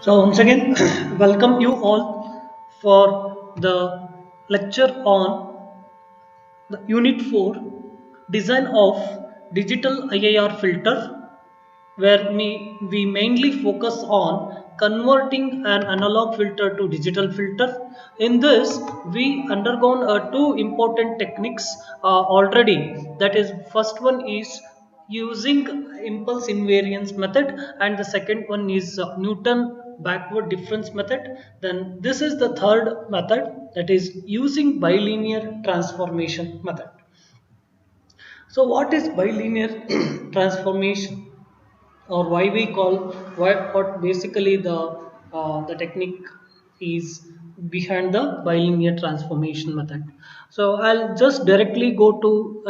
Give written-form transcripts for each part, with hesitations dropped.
So once again, welcome you all for the lecture on the Unit 4 Design of Digital IIR Filter, where we mainly focus on converting an analog filter to digital filter. In this, we undergone two important techniques already. That is, first one is using impulse invariance method, and the second one is Newton backward difference method. Then this is the third method, that is using bilinear transformation method. So what is bilinear transformation, or why we call what basically the technique is behind the bilinear transformation method? So I'll just directly go to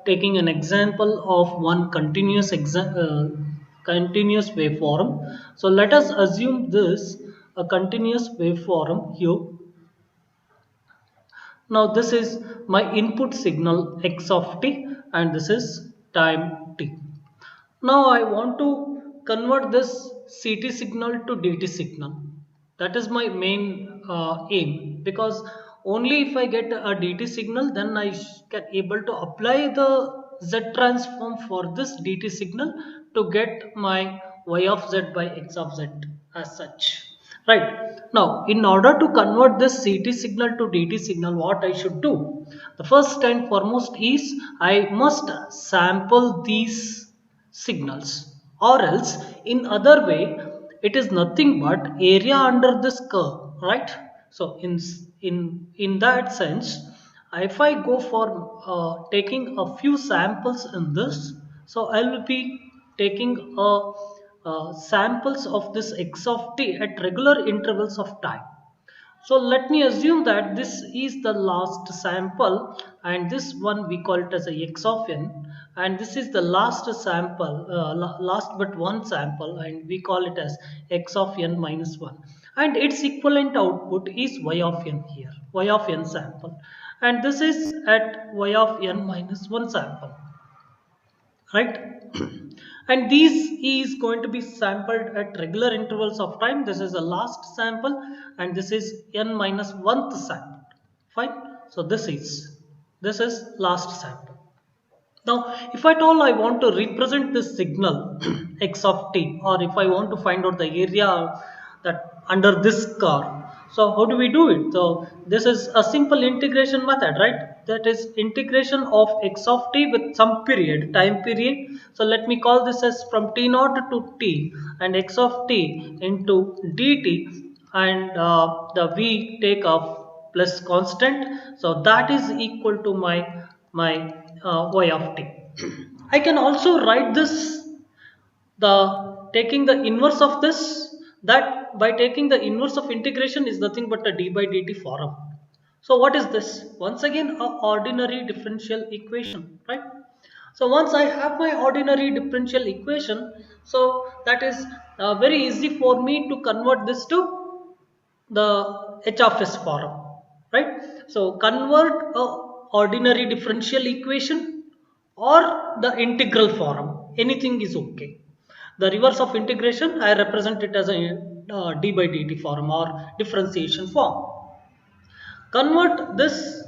taking an example of one continuous waveform. So let us assume this a continuous waveform here. Now this is my input signal x of t, and this is time t. Now I want to convert this CT signal to DT signal. That is my main aim, because only if I get a DT signal, then I can able to apply the Z transform for this DT signal to get my y of z by x of z as such. Right. Now, in order to convert this CT signal to DT signal, what I should do? The first and foremost is I must sample these signals, or else in other way it is nothing but area under this curve, right? So in that sense, if I go for taking a few samples in this, so I will be taking samples of this x of t at regular intervals of time. So let me assume that this is the last sample, and this one we call it as a x of n, and this is the last sample, last but one sample, and we call it as x of n minus 1, and its equivalent output is y of n here, y of n sample, and this is at y of n minus 1 sample, right? And these is going to be sampled at regular intervals of time. This is the last sample, and this is n minus 1th sample. Fine. So this is last sample. Now if at all I want to represent this signal x of t, or if I want to find out the area that under this curve, so how do we do it? So this is a simple integration method, right? That is integration of x of t with some time period. So let me call this as from t naught to t, and x of t into dt, and the v take of plus constant, so that is equal to my y of t. I can also write this, the taking the inverse of this, that by taking the inverse of integration is nothing but a d by dt form. So what is this? Once again, a ordinary differential equation, right? So once I have my ordinary differential equation, so that is very easy for me to convert this to the h of s form, right? So convert a ordinary differential equation or the integral form, anything is okay. The reverse of integration, I represent it as a d by dt form or differentiation form. Convert this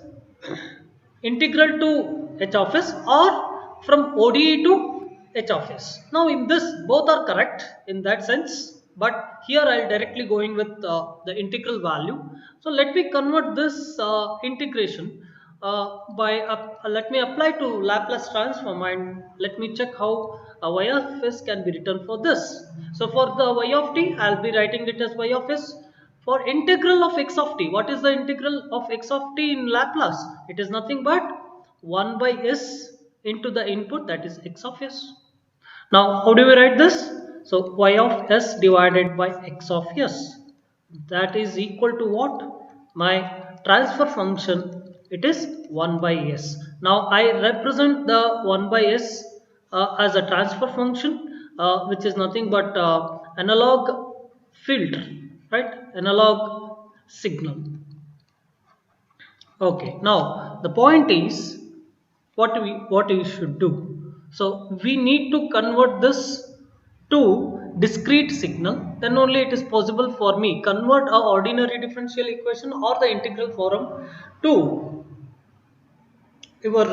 integral to h of s, or from ODE to h of s. Now in this both are correct in that sense, but here I'll directly going with the integral value. So let me convert this integration by let me apply to Laplace transform, and let me check how y of s can be written for this. So for the y of t, I'll be writing it as y of s. For integral of x of t, what is the integral of x of t in Laplace? It is nothing but 1 by s into the input, that is x of s. Now, how do we write this? So, y of s divided by x of s. That is equal to what? My transfer function, it is 1 by s. Now, I represent the 1 by s as a transfer function, which is nothing but analog filter, right? Analog signal. Okay, now the point is what we should do. So we need to convert this to discrete signal, then only it is possible for me convert a ordinary differential equation or the integral form to your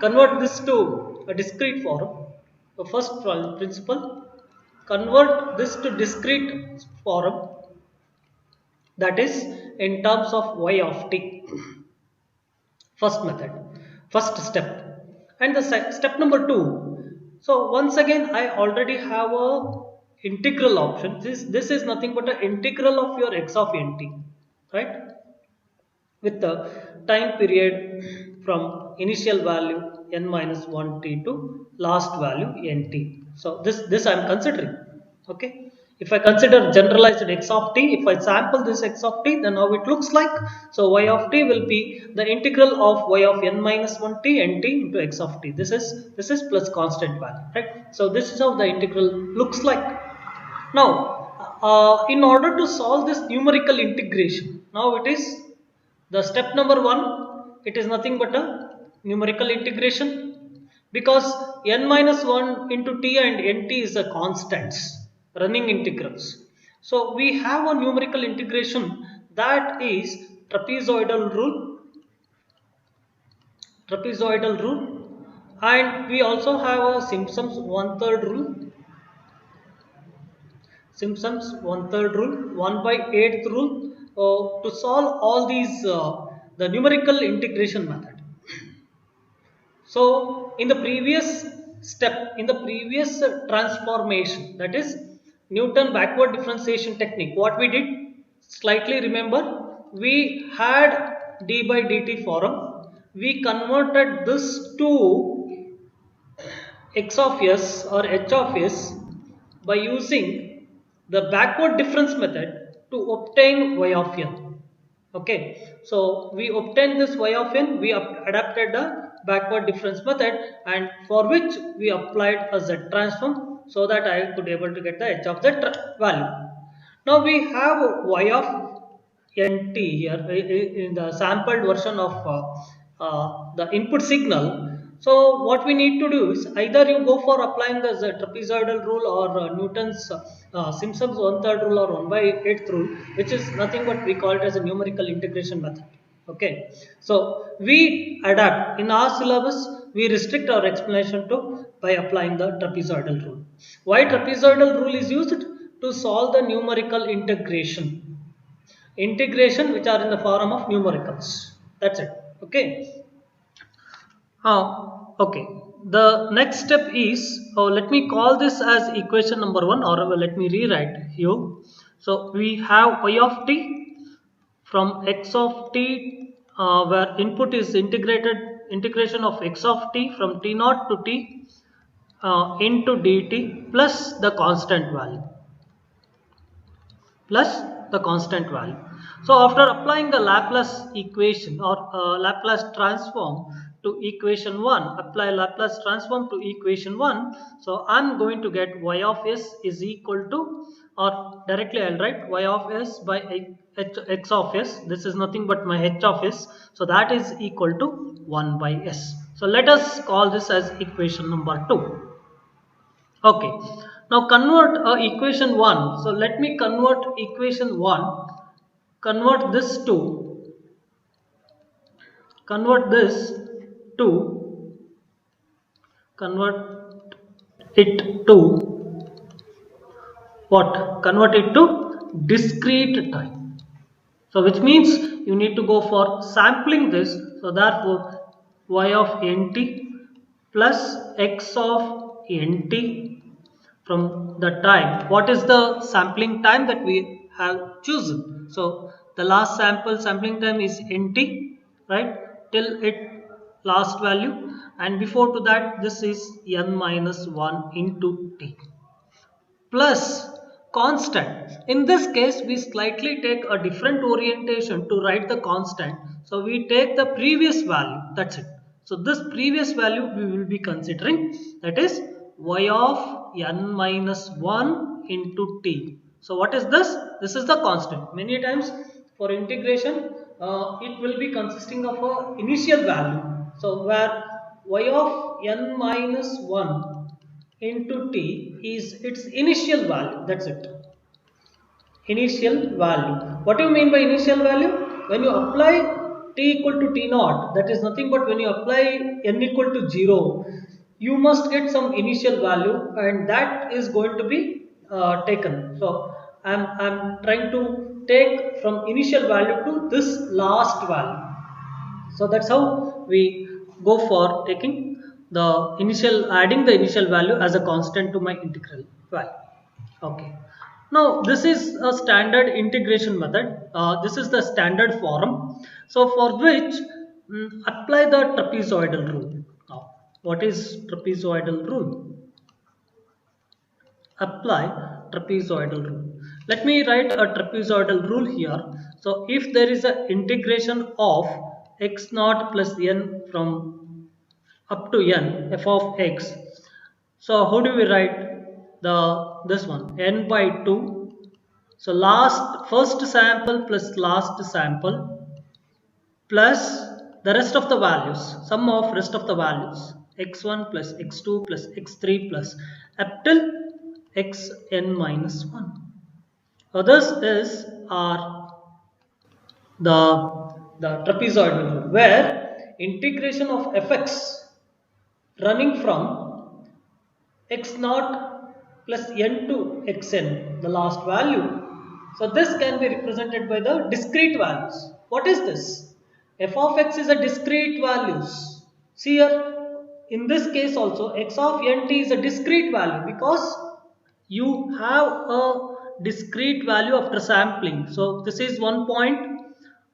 convert this to a discrete form. The first principle, convert this to discrete form, that is in terms of y of t. First method, first step. And the step number 2, so once again I already have a integral option. This is nothing but an integral of your x of nt, right, with the time period from initial value n minus 1 t to last value nt. So this I am considering. Okay, if I consider generalized x of t, if I sample this x of t, then how it looks like. So y of t will be the integral of y of n minus 1 t nt into x of t. This is plus constant value, right? So this is how the integral looks like. Now in order to solve this numerical integration, now it is the step number 1, it is nothing but a numerical integration, because n minus 1 into t and nt is a constants, running integrals. So we have a numerical integration, that is trapezoidal rule, and we also have a Simpson's one-third rule, Simpson's one-third rule, 1 by 8th rule, to solve all these the numerical integration method. So in the previous step, in the previous transformation, that is Newton backward differentiation technique, what we did, slightly remember, we had d by dt form, we converted this to x of s or h of s by using the backward difference method to obtain y of n. Okay, so we obtained this y of n, we adapted the backward difference method, and for which we applied a z transform, so that I could able to get the h of z value. Now we have y of nt here in the sampled version of the input signal. So what we need to do is either you go for applying the trapezoidal rule or Newton's Simpson's one-third rule or 1 by 8th rule, which is nothing but we call it as a numerical integration method. Okay, so we adapt in our syllabus, we restrict our explanation to by applying the trapezoidal rule. Why trapezoidal rule is used? To solve the numerical integration which are in the form of numericals. That's it. Okay. Okay. The next step is, let me call this as equation number 1, or let me rewrite here. So we have y of t from x of t, where input is integration of x of t from t naught to t into dt plus the constant value. So after applying the Laplace equation or Laplace transform to equation 1, apply Laplace transform to equation 1. So I am going to get y of s is equal to, or directly I will write y of s by x of s. This is nothing but my h of s. So that is equal to 1 by s. So let us call this as equation number 2. Okay, now convert equation 1. So let me convert equation 1, convert this to, convert it to what? Convert it to discrete time. So which means you need to go for sampling this. So therefore y of nt plus x of nt from the time. What is the sampling time that we have chosen? So the last sampling time is nt, right, till it last value, and before to that this is n minus 1 into t plus constant. In this case we slightly take a different orientation to write the constant. So we take the previous value, that's it. So this previous value we will be considering, that is y of n minus 1 into t. So what is this? This is the constant. Many times for integration it will be consisting of a initial value. So where y of n minus 1 into t is its initial value. That's it. Initial value. What do you mean by initial value? When you apply t equal to t naught, that is nothing but when you apply n equal to 0, you must get some initial value and that is going to be taken. So I'm trying to take from initial value to this last value. So that's how we go for taking the initial, adding the initial value as a constant to my integral value. Okay. Now this is a standard integration method. This is the standard form. So for which apply the trapezoidal rule. Now what is trapezoidal rule? Apply trapezoidal rule. Let me write a trapezoidal rule here. So if there is an integration of x naught plus n from up to n f of x, so how do we write the this one? N by 2. So first sample plus last sample plus the rest of the values, sum of rest of the values, x1 plus x2 plus x3 plus up till xn minus 1. So this is our the trapezoidal rule, where integration of fx running from x naught plus n to xn, the last value. So this can be represented by the discrete values. What is this? F of x is a discrete values. See here, in this case also x of nt is a discrete value because you have a discrete value after sampling. So this is one point,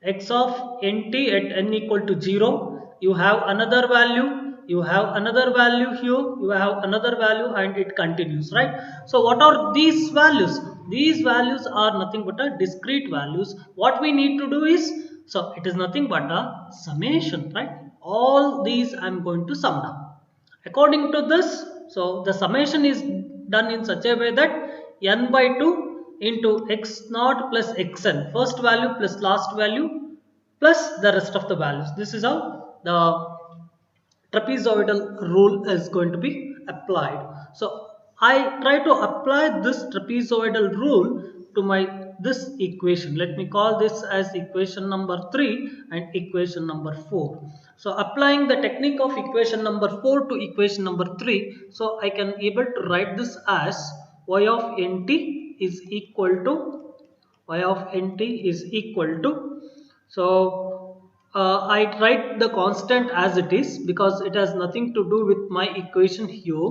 x of nt at n equal to 0. You have another value, you have another value here, you have another value, and it continues, right? So what are these values? These values are nothing but a discrete values. What we need to do is, so it is nothing but a summation, right? All these I am going to sum down according to this. So the summation is done in such a way that n by 2 into x naught plus xn, first value plus last value plus the rest of the values. This is how the trapezoidal rule is going to be applied. So I try to apply this trapezoidal rule to my this equation. Let me call this as equation number 3 and equation number 4. So applying the technique of equation number 4 to equation number 3, so I can able to write this as y of nt is equal to so I write the constant as it is because it has nothing to do with my equation here.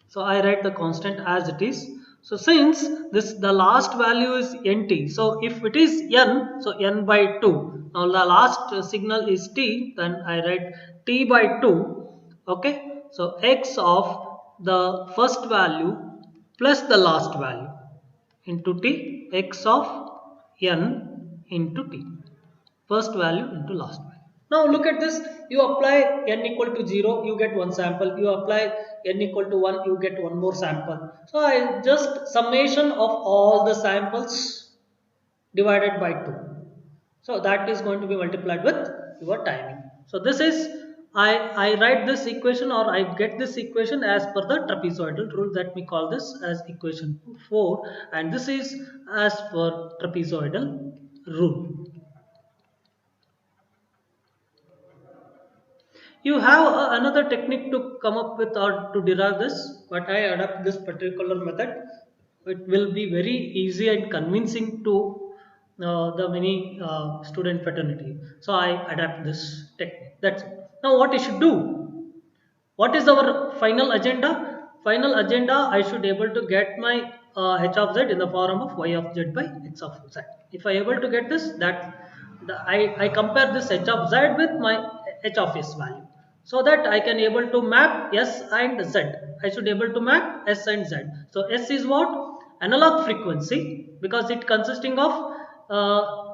So I write the constant as it is. So since this the last value is nt, so if it is n, so n by 2. Now the last signal is t, then I write t by 2. Okay. So x of the first value plus the last value into t, x of n into t. First value into last value. Now look at this. You apply n equal to 0, you get one sample. You apply n equal to 1, you get one more sample. So I just summation of all the samples divided by 2. So that is going to be multiplied with your timing. So this is, I write this equation or I get this equation as per the trapezoidal rule, that we call this as equation 4, and this is as per trapezoidal rule. You have another technique to come up with or to derive this, but I adapt this particular method. It will be very easy and convincing to the many student fraternity. So I adapt this technique. That's it. Now what you should do? What is our final agenda? Final agenda, I should able to get my h of z in the form of y of z by x of z. If I able to get this, I compare this h of z with my h of s value, so that I can able to map s and z. I should able to map s and z. So s is what? Analog frequency, because it consisting of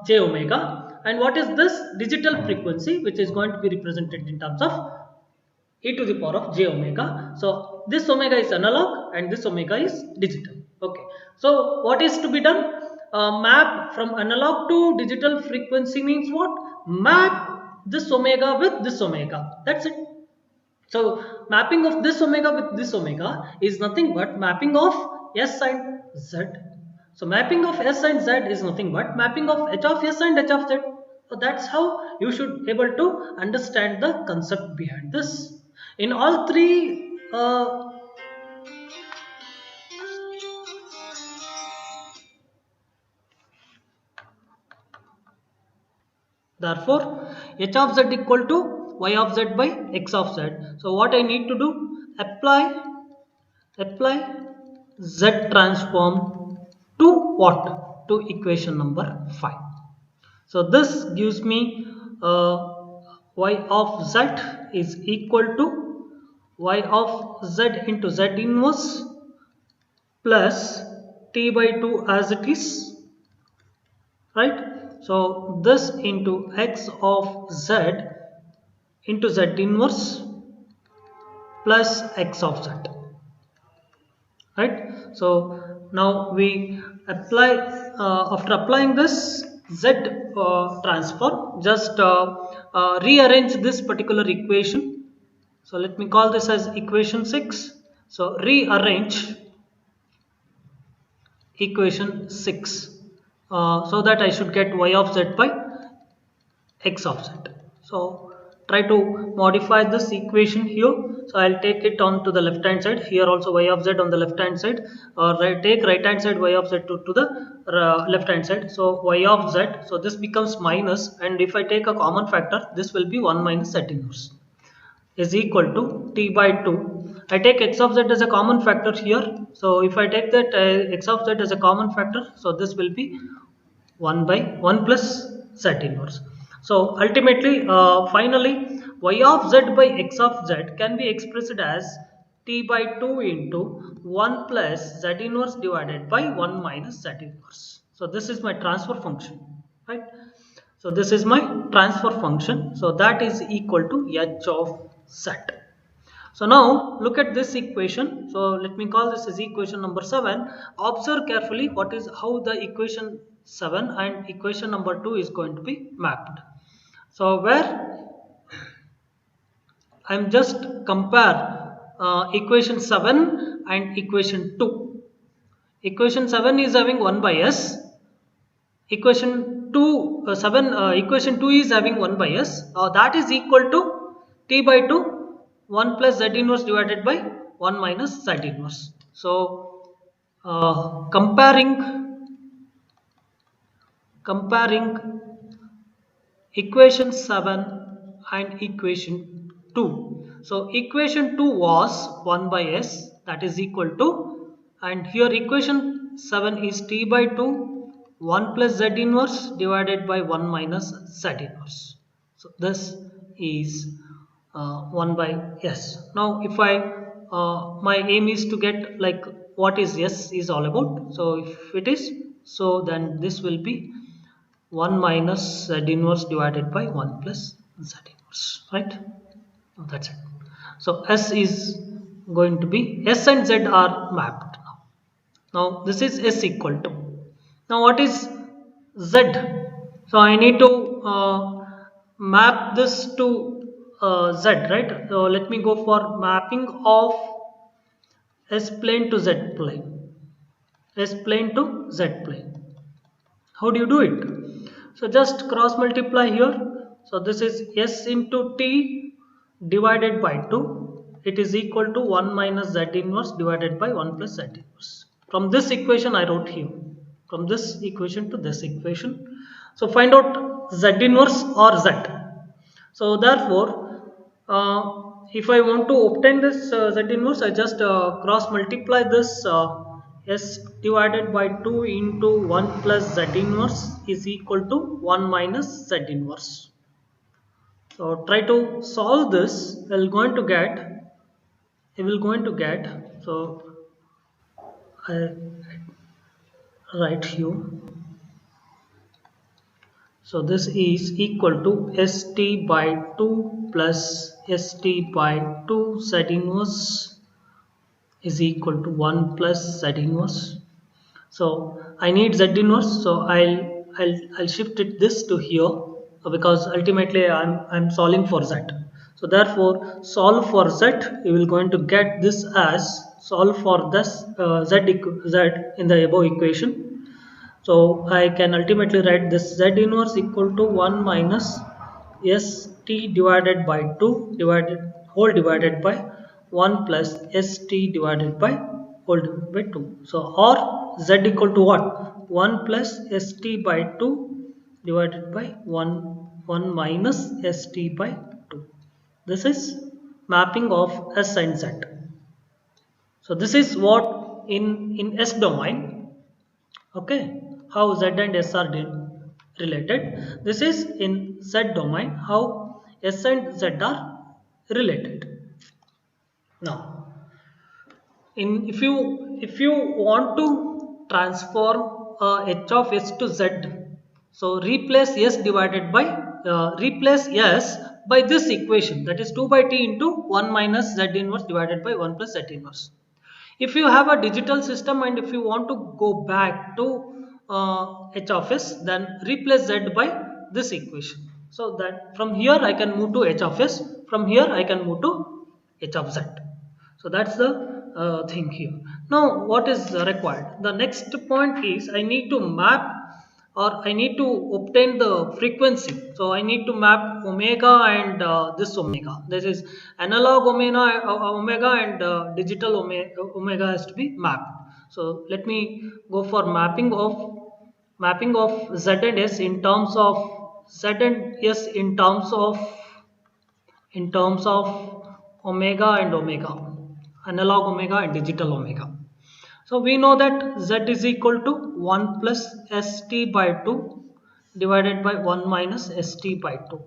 j omega. And what is this? Digital frequency, which is going to be represented in terms of e to the power of j omega. So this omega is analog and this omega is digital. Okay. So what is to be done? Map from analog to digital frequency means what? Map this omega with this omega. That's it. So mapping of this omega with this omega is nothing but mapping of s and z. So mapping of s and z is nothing but mapping of h of s and h of z. So that's how you should able to understand the concept behind this. In all three therefore h of z equal to y of z by x of z. So what I need to do, apply z transform to what, to equation number 5. So this gives me uh, y of z is equal to y of z into z inverse plus t by 2 as it is, right? So this into x of z into z inverse plus x of z, right? So now we apply, after applying this z transform, just rearrange this particular equation. So let me call this as equation 6. So rearrange equation 6 so that I should get y of z by x of z. So try to modify this equation here. So I'll take it on to the left hand side. Here also y of z on the left hand side, or take right hand side y of z to the left hand side. So y of z, so this becomes minus, and if I take a common factor, this will be 1 minus z inverse is equal to t by 2. I take x of z as a common factor here. So if I take that x of z as a common factor, so this will be 1 by 1 plus z inverse. So ultimately, finally, y of z by x of z can be expressed as t by 2 into 1 plus z inverse divided by 1 minus z inverse. So this is my transfer function, right? So this is my transfer function. So that is equal to h of z. So now look at this equation. So let me call this as equation number 7. Observe carefully what is, how the equation 7 and equation number 2 is going to be mapped. So where I am just compare equation 7 and equation 2. Equation 7 is having 1 by s. Equation 2 equation 2 is having 1 by s. That is equal to t by 2 1 plus z inverse divided by 1 minus z inverse. So comparing equation 7 and equation 2. So equation 2 was 1 by s, that is equal to, and here equation 7 is t by 2 1 plus z inverse divided by 1 minus z inverse. So this is 1 by s. Now if I my aim is to get like what is s is all about. So if it is so, then this will be 1 minus z inverse divided by 1 plus z inverse, right? Oh, that's it. So s is going to be, s and z are mapped now. Now this is s equal to, now what is z? So I need to map this to z, right? So let me go for mapping of s plane to z plane, s plane to z plane. How do you do it? So just cross multiply here. So this is s into t divided by 2. It is equal to 1 minus z inverse divided by 1 plus z inverse. From this equation I wrote here. From this equation to this equation. So find out z inverse or z. So therefore, if I want to obtain this z inverse, I just cross multiply this s divided by 2 into 1 plus z inverse is equal to 1 minus z inverse. So try to solve this. You will going to get, so I write here. So this is equal to st by 2 plus st by 2 z inverse is equal to 1 plus z inverse. So I need z inverse, so I'll shift it this to here because ultimately I'm solving for z. So therefore, solve for z, you will going to get this as solve for this z in the above equation. So I can ultimately write this z inverse equal to 1 minus st divided by 2 divided by 1 plus st divided by whole divided by 2. So or z equal to what? 1 plus st by 2 divided by 1 minus st by 2. This is mapping of S and Z. So this is what in S domain, okay, how Z and S are related. This is in Z domain, how S and Z are related. Now, if you want to transform h of s to z, so replace s divided by replace s by this equation, that is 2 by t into 1 minus z inverse divided by 1 plus z inverse. If you have a digital system and if you want to go back to h of s, then replace z by this equation, so that from here I can move to h of s, from here I can move to h of z. So that's the thing here. Now what is required? The next point is I need to map, or I need to obtain the frequency. So I need to map omega and this omega. This is analog omega and digital omega has to be mapped. So let me go for mapping of z and s in terms of z and s in terms of omega and omega, analog omega and digital omega. So we know that z is equal to 1 plus st by 2 divided by 1 minus st by 2.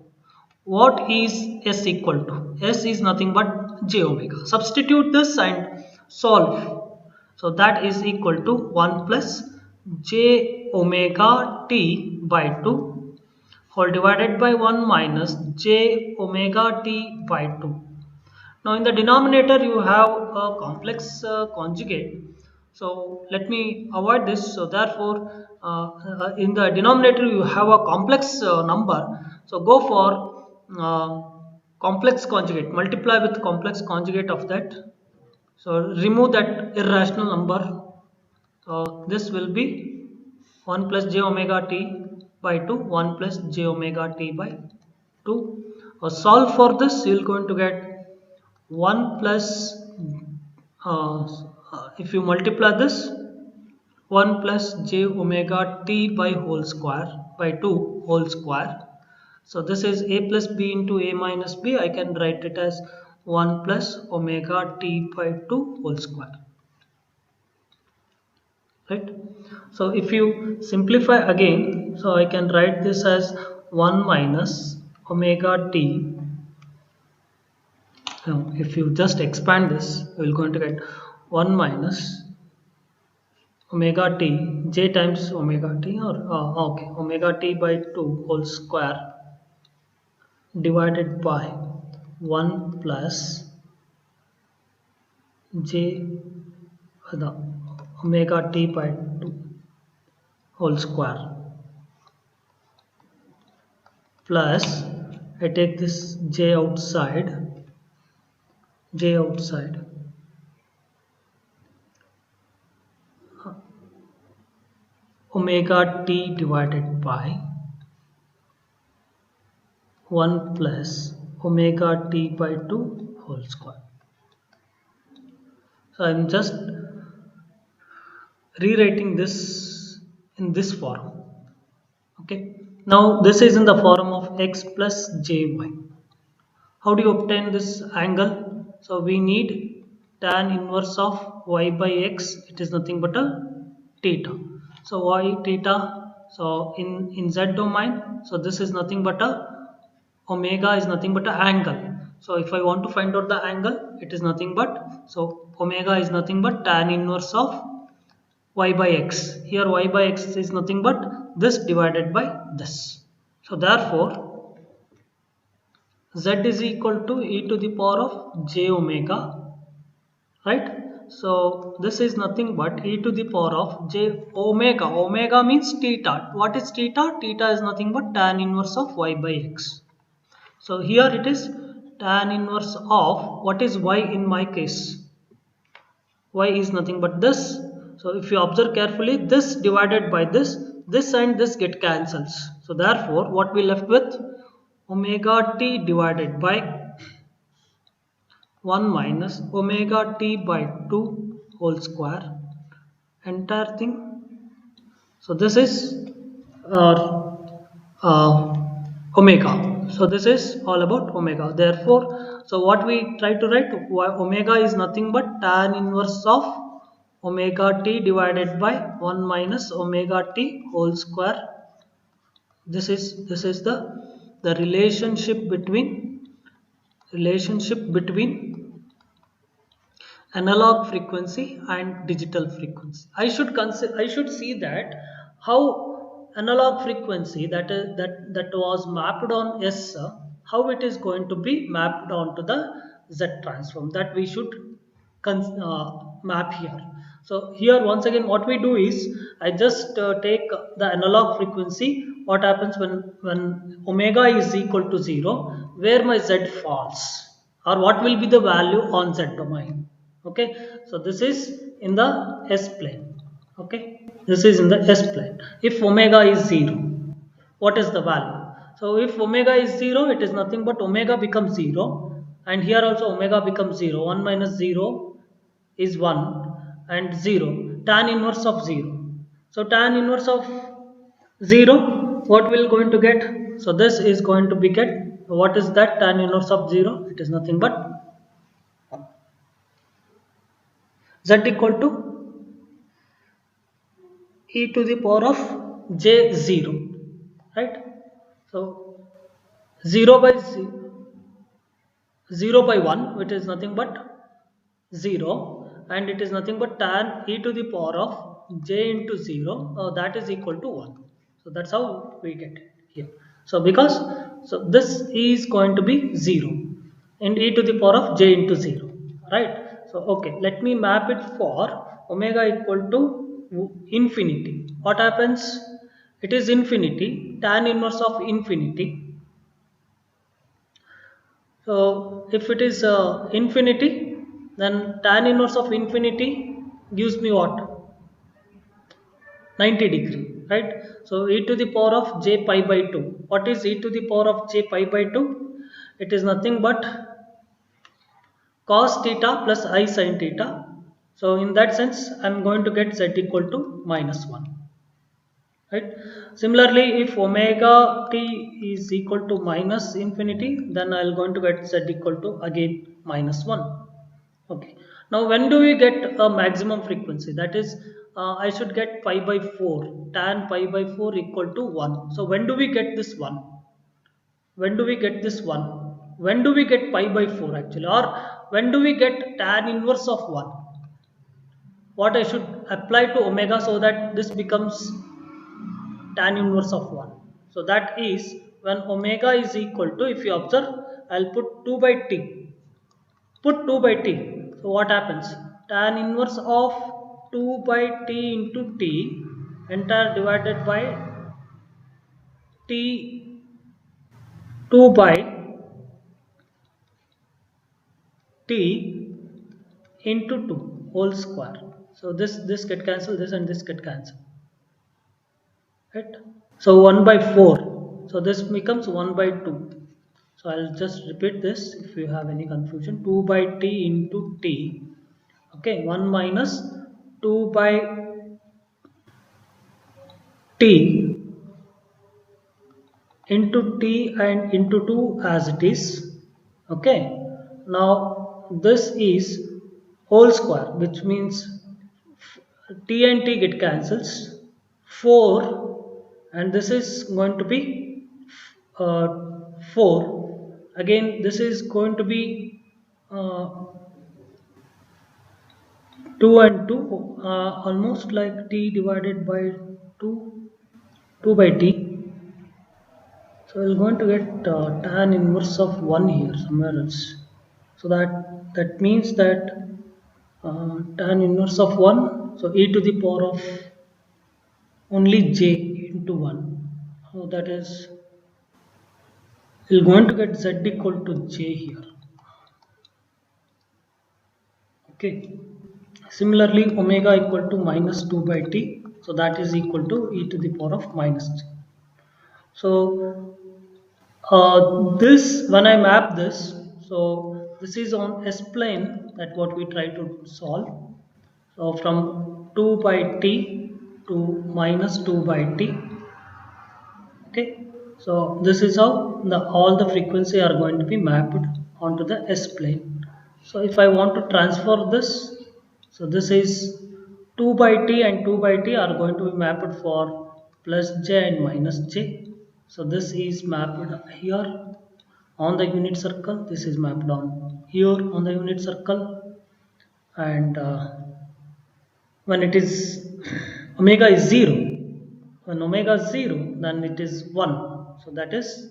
What is s equal to? S is nothing but j omega. Substitute this and solve. So that is equal to 1 plus j omega t by 2 whole divided by 1 minus j omega t by 2. Now in the denominator you have a complex conjugate. So let me avoid this. So therefore in the denominator you have a complex number. So go for complex conjugate. Multiply with complex conjugate of that. So remove that irrational number. So this will be 1 plus j omega t by 2, 1 plus j omega t by 2. Solve for this, you are going to get 1 plus, if you multiply this, 1 plus j omega t by whole square by 2 whole square. So this is a plus b into a minus b. I can write it as 1 plus omega t by 2 whole square. Right? So if you simplify again, so I can write this as 1 minus omega t. Now if you just expand this, you will going to get 1 minus omega t, j times omega t, or okay, omega t by 2 whole square divided by 1 plus j the omega t by 2 whole square plus I take this j outside omega t divided by 1 plus omega t by 2 whole square. So I am just rewriting this in this form. Okay, now this is in the form of x plus jy. How do you obtain this angle? So we need tan inverse of y by x. It is nothing but a theta. So y theta. So in z domain, so this is nothing but a omega is nothing but a angle. So if I want to find out the angle, it is nothing but, so omega is nothing but tan inverse of y by x. Here y by x is nothing but this divided by this. So therefore z is equal to e to the power of j omega, right? So this is nothing but e to the power of j omega. Omega means theta. What is theta? Theta is nothing but tan inverse of y by x. So here it is tan inverse of what is y in my case. Y is nothing but this. So if you observe carefully, this divided by this and this get cancels. So therefore, what we left with, omega t divided by 1 minus omega t by 2 whole square, entire thing. So this is uh, uh, omega. So this is all about omega. Therefore, so what we try to write, omega is nothing but tan inverse of omega t divided by 1 minus omega t whole square. This is the relationship between analog frequency and digital frequency. I should see that how analog frequency that was mapped on S, how it is going to be mapped onto the Z transform, that we should map here. So here once again what we do is, I just take the analog frequency, what happens when omega is equal to 0, where my Z falls, or what will be the value on Z domain. Okay, so this is in the S plane. Okay, this is in the S plane. If omega is 0, what is the value? So if omega is 0, it is nothing but omega becomes 0, and here also omega becomes 0. 1 minus 0 is 1, and 0, tan inverse of 0. So tan inverse of 0, what we're going to get? So this is going to be get, what is that tan inverse of 0? It is nothing but Z equal to e to the power of j0, right? So 0 by 0 by 1, which is nothing but 0, and it is nothing but tan e to the power of j into 0, that is equal to 1. So that's how we get it here. So because, so this is going to be 0 and e to the power of j into 0, right? So okay, let me map it for omega equal to infinity. What happens? It is infinity, tan inverse of infinity. So if it is infinity, then tan inverse of infinity gives me what? 90 degree, right? So e to the power of j pi by 2. What is e to the power of j pi by 2? It is nothing but cos theta plus I sin theta. So in that sense, I am going to get z equal to -1. Right. Similarly, if omega t is equal to minus infinity, then I'll going to get z equal to again -1. Okay. Now when do we get a maximum frequency? That is, I should get pi by 4, tan pi by 4 equal to 1. So when do we get this 1? When do we get this 1? When do we get pi by 4 actually? Or when do we get tan inverse of 1? What I should apply to omega so that this becomes tan inverse of 1. So that is when omega is equal to, if you observe, I'll put 2 by t. Put 2 by t. So what happens? Tan inverse of 2 by t into t, entire divided by t 2 by t into 2 whole square. So this get cancelled, this and this get cancelled. Right? So 1 by 4. So this becomes 1 by 2. So I'll just repeat this if you have any confusion. 2 by t into t. Okay, 1 minus 2 by t into t and into 2 as it is. Okay, now this is whole square, which means t and t get cancels. 4, and this is going to be 4. Again this is going to be 2 and 2, almost like t divided by 2 by t. So we're going to get tan inverse of 1 here somewhere else. So that means that tan inverse of 1, so e to the power of only j into 1. So that is We're going to get z equal to j here. Okay. Similarly, omega equal to minus 2 by t. So that is equal to e to the power of minus j. So this, when I map this, so this is on S plane that what we try to solve. So from 2 by t to minus 2 by t. Okay. So this is how all the frequency are going to be mapped onto the S plane. So if I want to transfer this, so this is 2 by t and 2 by t are going to be mapped for plus j and minus j. So this is mapped here on the unit circle. This is mapped on here on the unit circle, and when it is omega is 0, when omega is 0 then it is 1, so that is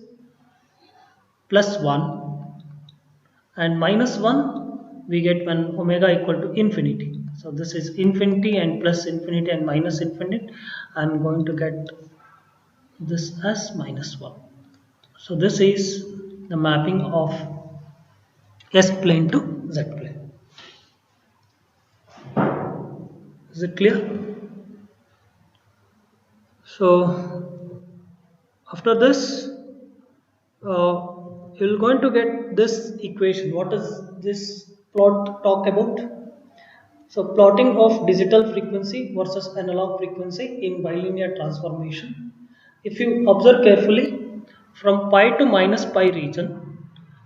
plus 1, and minus 1 we get when omega equal to infinity. So this is infinity and plus infinity and minus infinity. I'm going to get this as minus 1. So this is the mapping of S plane to Z plane. Is it clear? So after this, you're going to get this equation. What does this plot talk about? So plotting of digital frequency versus analog frequency in bilinear transformation. If you observe carefully, from pi to minus pi region,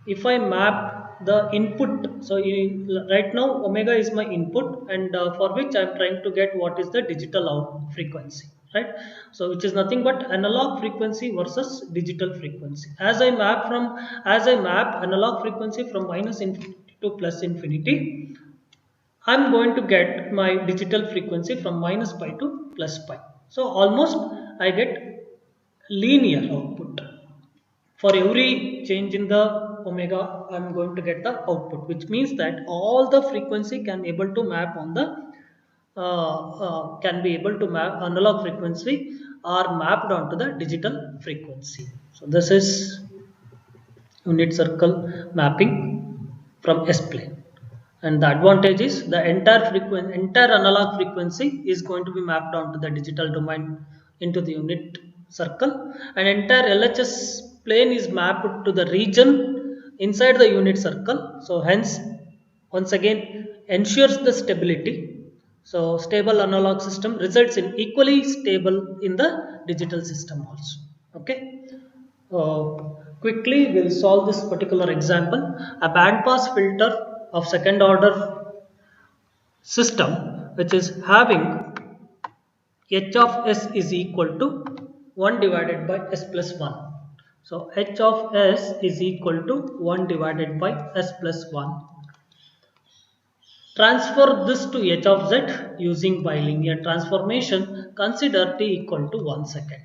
if I map the input, so right now omega is my input, and for which I am trying to get what is the digital out frequency, right? So which is nothing but analog frequency versus digital frequency. As I map analog frequency from minus infinity to plus infinity, I'm going to get my digital frequency from minus pi to plus pi. So almost I get linear output. For every change in the omega, I'm going to get the output, which means that all the frequency can able to map on the can be able to map analog frequency are mapped onto the digital frequency. So this is unit circle mapping from S plane. And the advantage is the entire analog frequency is going to be mapped onto the digital domain into the unit circle, and entire LHS plane is mapped to the region inside the unit circle. So hence, once again, ensures the stability. So stable analog system results in equally stable in the digital system also. Okay. Quickly, we'll solve this particular example. A band pass filter of second order system, which is having h of s is equal to 1 divided by s plus 1. So h of s is equal to 1 divided by s plus 1. Transfer this to h of z using bilinear transformation. Consider t equal to 1 second.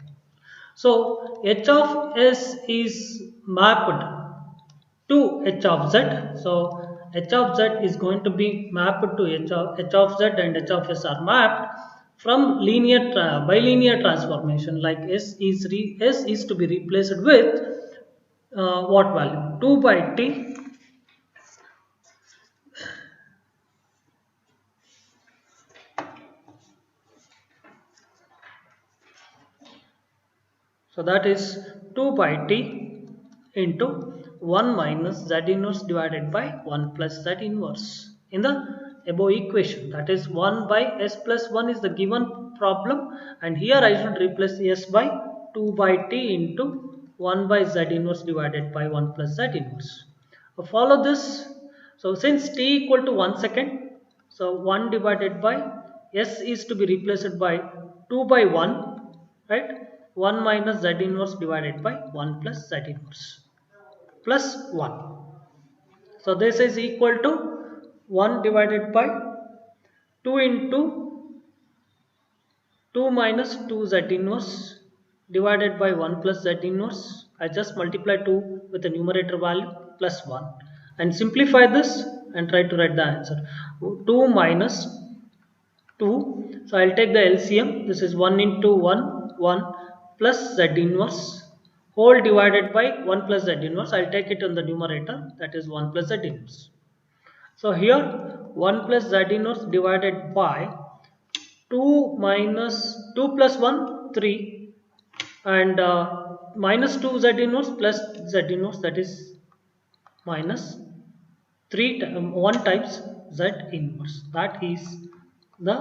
So h of s is mapped to h of z. So h of z is going to be mapped to h of z, and h of s are mapped from bilinear transformation. Like s is to be replaced with what value? 2 by t. So that is 2 by t into 1 minus z inverse divided by 1 plus z inverse in the above equation. That is 1 by s plus 1 is the given problem, and here I should replace s by 2 by t into 1 by z inverse divided by 1 plus z inverse. Follow this. So since t equal to 1 second, so 1 divided by s is to be replaced by 2 by 1, right? 1 minus z inverse divided by 1 plus z inverse plus 1. So this is equal to 1 divided by 2 into 2 minus 2 z inverse divided by 1 plus z inverse. I just multiply 2 with the numerator value plus 1 and simplify this and try to write the answer. 2 minus 2. So I'll take the LCM. This is 1 into 1, 1 plus z inverse whole divided by 1 plus z inverse. I'll take it in the numerator, that is 1 plus z inverse. So here 1 plus z inverse divided by 2 minus 2 plus 1 3 and minus 2 z inverse plus z inverse, that is minus 1 times z inverse, that is the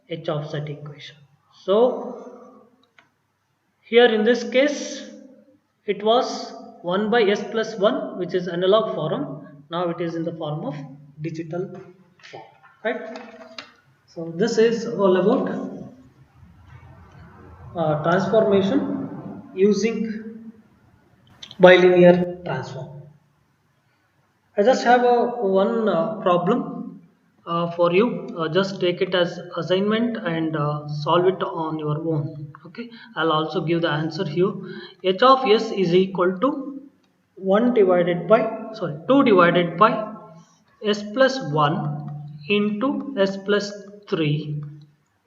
h of z equation. So here in this case it was 1 by s plus 1, which is analog form. Now it is in the form of digital form, right? So this is all about transformation using bilinear transform. I just have one problem for you. Just take it as assignment and solve it on your own. Okay, I'll also give the answer here. H of s is equal to 1 divided by 2 divided by s plus 1 into s plus 3.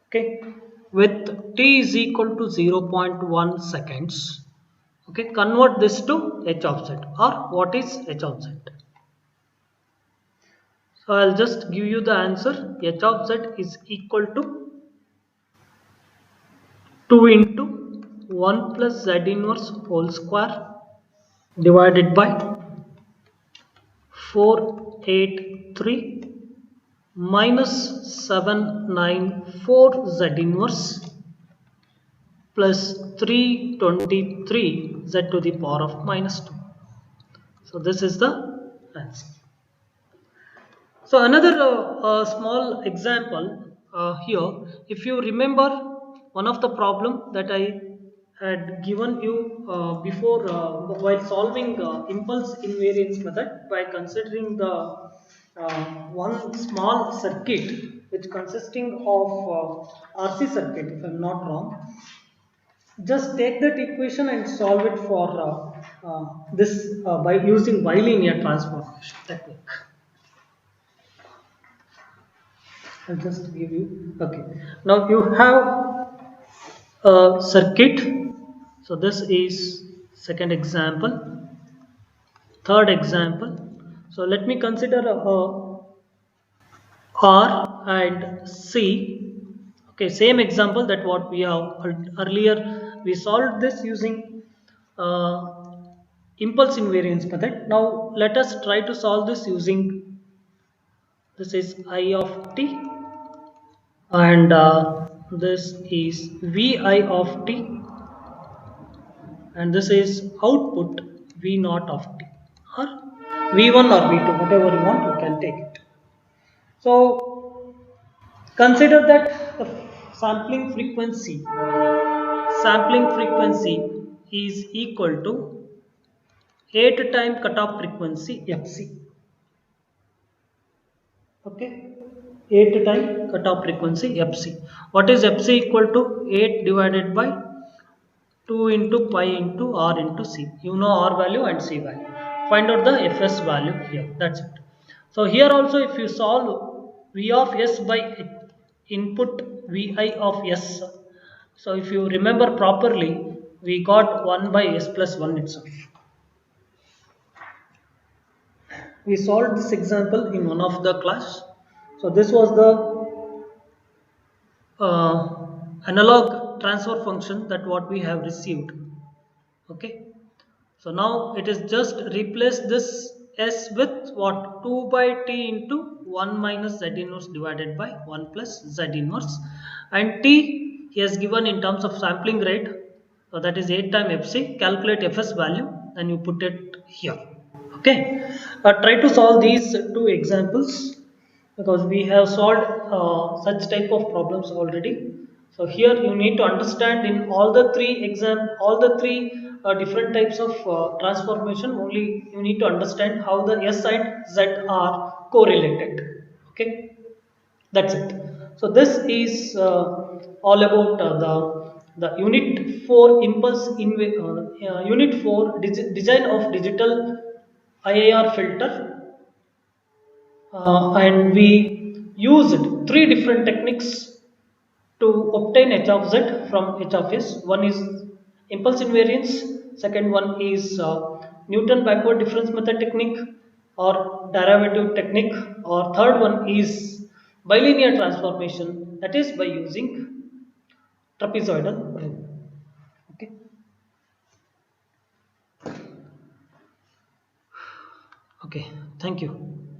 Okay, with t is equal to 0.1 seconds. Okay, convert this to h of z, or what is h of z. So I'll just give you the answer. H of z is equal to 2 into 1 plus z inverse whole square divided by 483 minus 794 z inverse plus 323 z to the power of minus 2. So this is the answer. So another small example here, if you remember one of the problem that I had given you before while solving impulse invariance method by considering the one small circuit which consisting of RC circuit, if I am not wrong. Just take that equation and solve it for this by using bilinear transformation technique. I'll just give you. Okay. Now you have a circuit. So this is second example. Third example. So let me consider R and C. Okay, same example that what we have earlier. We solved this using impulse invariance method. Now let us try to solve this using, this is I of t, and this is Vi of t, and this is output V naught of t, or V1 or V2, whatever you want, you can take it. So consider that the sampling frequency is equal to 8 time cutoff frequency fc. Okay, 8 time cutoff frequency fc. What is fc equal to? 8 divided by 2 into pi into r into c. You know r value and c value. Find out the fs value here. That's it. So here also, if you solve v of s by input vi of s, so if you remember properly, we got 1 by s plus 1 itself. We solved this example in one of the class. So this was the analog transfer function that what we have received. Okay, so now it is just replace this s with what, 2 by t into 1 minus z inverse divided by 1 plus z inverse, and t he has given in terms of sampling rate, so that is 8 time fc. Calculate fs value and you put it here. Okay, try to solve these two examples because we have solved such type of problems already. So here you need to understand in all the three different types of transformation, only you need to understand how the s and z are correlated. Okay, that's it. So this is all about the unit 4 unit 4 design of digital IIR filter, and we used three different techniques to obtain h of z from h of s. One is impulse invariance, second one is Newton backward difference method technique or derivative technique, or third one is bilinear transformation, that is by using trapezoidal rule. Okay. Okay, thank you.